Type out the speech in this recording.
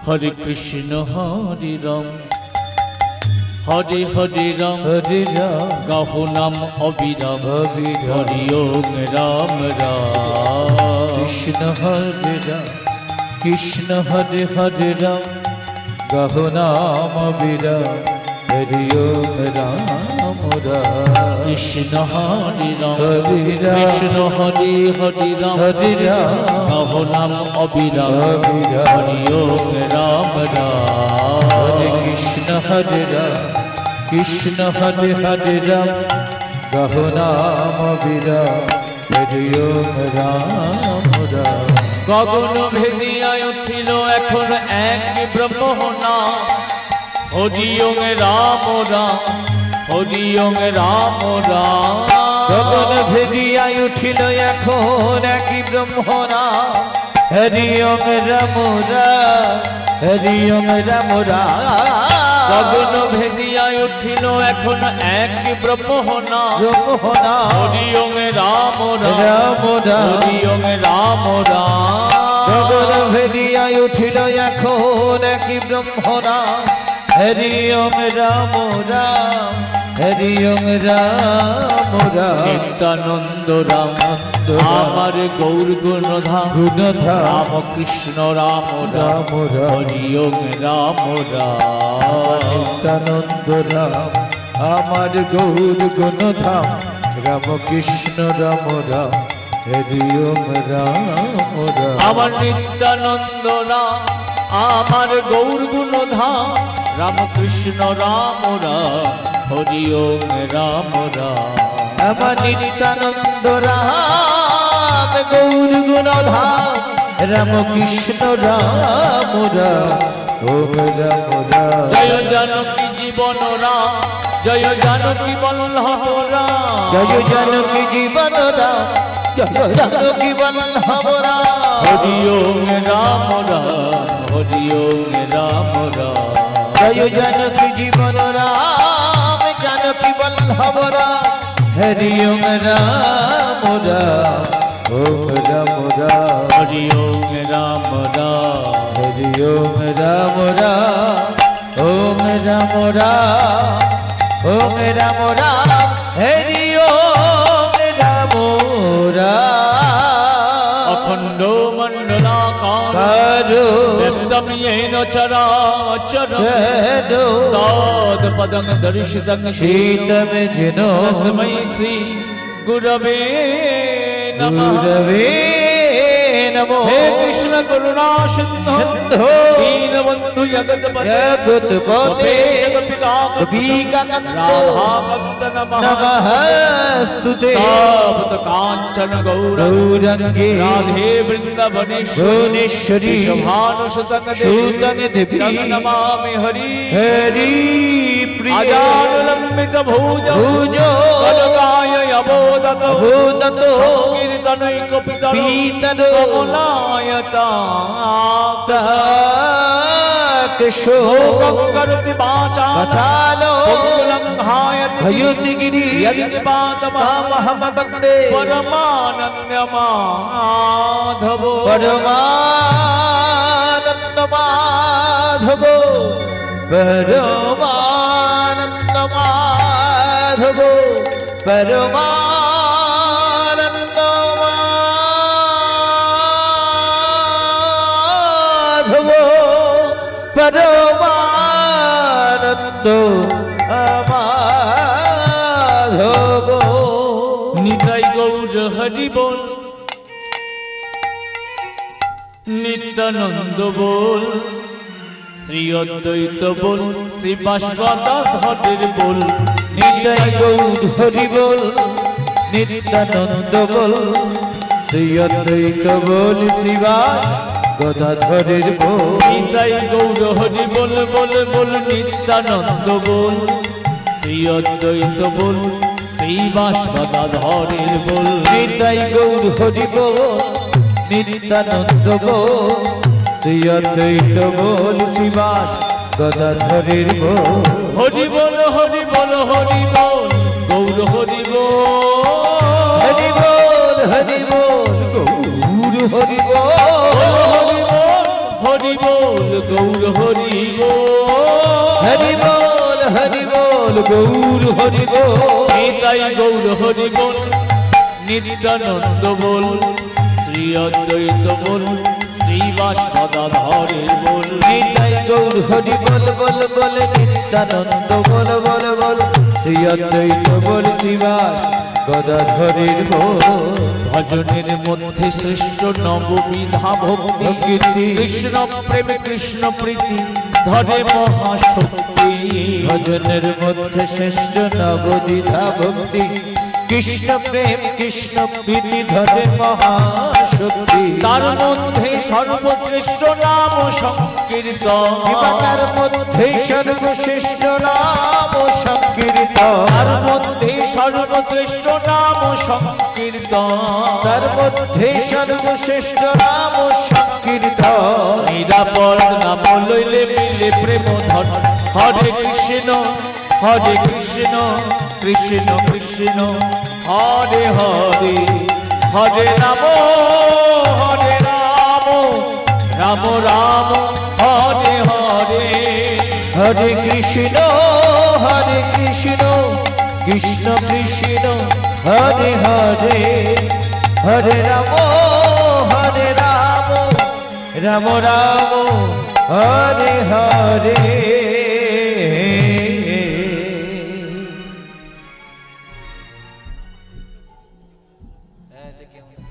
हरे कृष्ण हरे राम हरे हरे राम गाहो नाम अविराम हरि ओम राम राम कृष्ण हरे राम गाहो नाम अविराम हरि ओम राम राम कृष्ण हरे राम कृष्ण हरे हरे राम गाहो नाम अविराम हरि ओम राम राम कृष्ण हरे राम गाहो नाम अविराम हरि ओम राम राम गगन भेदिया उठिल एखन एक ब्रह्म नाम हरि ओम राम राम हरि ओम राम राम गगन भेदिया उठिल एखन एक ब्रह्म नाम हरि ओम राम राम हरि ओम राम राम गगन भेदिया उठिल एखन एक ब्रह्म नाम हरि ओम राम राम हरि ओम राम राम गगन भेदिया उठिल एखन एक ब्रह्म नाम हरि ओम राम राम हरि ओम राम राम नित्यानंद राम आमार गौर गुणधाम राम कृष्ण राम राम हरि ओम राम राम नित्यानंद राम आमार गौर गुणधाम राम कृष्ण राम राम हरि ओम राम राम आमार नित्यानंद राम आमार गौर गुणधाम राम कृष्ण राम राम हरि ओम राम राम आमार नित्यानंद राम गौर गुणधाम राम कृष्ण राम राम ओम राम राम जय जानकी जीवन राम जय जानकी वल्लभ राम जय जानकी जीवन राम जय जानकी वल्लभ राम हरि ओम राम राम हरि ओम राम राम जय जानकी जीवन राम जानकी वल्लभ राम हरि ओम राम राम ओम राम राम हरि ओम राम राम हरि ओम राम राम ओम राम राम ओम राम राम हरि ओम राम राम अखंड मंडलाकार व्यक्तं येन चराचरं तत्पदं दर्शितं शीतम जिनो तस्मै श्री गुरवे नमः नमो हे कृष्ण करुणा सिंधो दीनबंधु जगतपते राधाकान्त नमस्तुते तावत कांचन गौरंगे राधे वृंदावनेश्वरी शुभानुसुतंग नमामि हरि हरि प्रिय अजानुलंबित भुजो कनकाय अबोधतो कीर्तनैक पीतनो शोकं करोति वाचालो भयुति गिरि यदिपातमहं वन्दे परमानन्द माधवो परमानन्द माधवो परमानन्द माधवो परमानन्द माधवो परमानन्द माधवो निताई गौर हरि बोल नित्यानंद बोल श्री अद्वैत बोल श्री बाष्पादाधर बोल निताई गौर हरि बोल नित्यानंद बोल श्री अद्वैत बोल श्रीवास गदाधर बोल निताई गौर हरि बोल बोल बोल नित्यानंद बोल श्री अद्वैत बोल श्रीवास गदाधर बोल निताई गौर हरि बोल नित्यानंद बोल श्री अद्वैत बोल श्रीवास गदाधर बोल हरि बोल हरि बोल हरि बोल गौर हरि बोल हरि बोल हरि बोल गौर हरि बोल हरि बोल হরি বল গৌর হরি হরি বল গৌর হরি বল নিতাই গৌর হরি বল নিত্যানন্দ বল শ্রী অদ্বৈত বল শ্রীবাস গদাধরের বল নিতাই গৌর হরি বল বল বল নিত্যানন্দ বল বল বল শ্রী অদ্বৈত বল শ্রীবাস গদাধরের বল ভজনের মধ্যে শ্রেষ্ঠ নববিধা ভক্তি কৃষ্ণ প্রেম কৃষ্ণ প্রীতি ধরে মহাশক্তি ভজনের মধ্যে শ্রেষ্ঠ নবদ্বিধা ভক্তি কৃষ্ণ প্রেম কৃষ্ণ প্রীতি ধরে মহাশক্তি তার মধ্যে সর্বশ্রেষ্ঠ নাম সংকীর্তন তার মধ্যে সর্বশ্রেষ্ঠ নাম সংকীর্তন তার মধ্যে সর্বশ্রেষ্ঠ নাম সংকীর্তন তার মধ্যে সর্বশ্রেষ্ঠ নাম সংকীর্তন নিরাপদ নাম লইলে মিলে প্রেম ধন হরে কৃষ্ণ কৃষ্ণ কৃষ্ণ হরে হরে হরে রাম রাম রাম হরে হরে হরে কৃষ্ণ কৃষ্ণ কৃষ্ণ হরে হরে হরে রাম রাম রাম হরে হরে এটা কেমন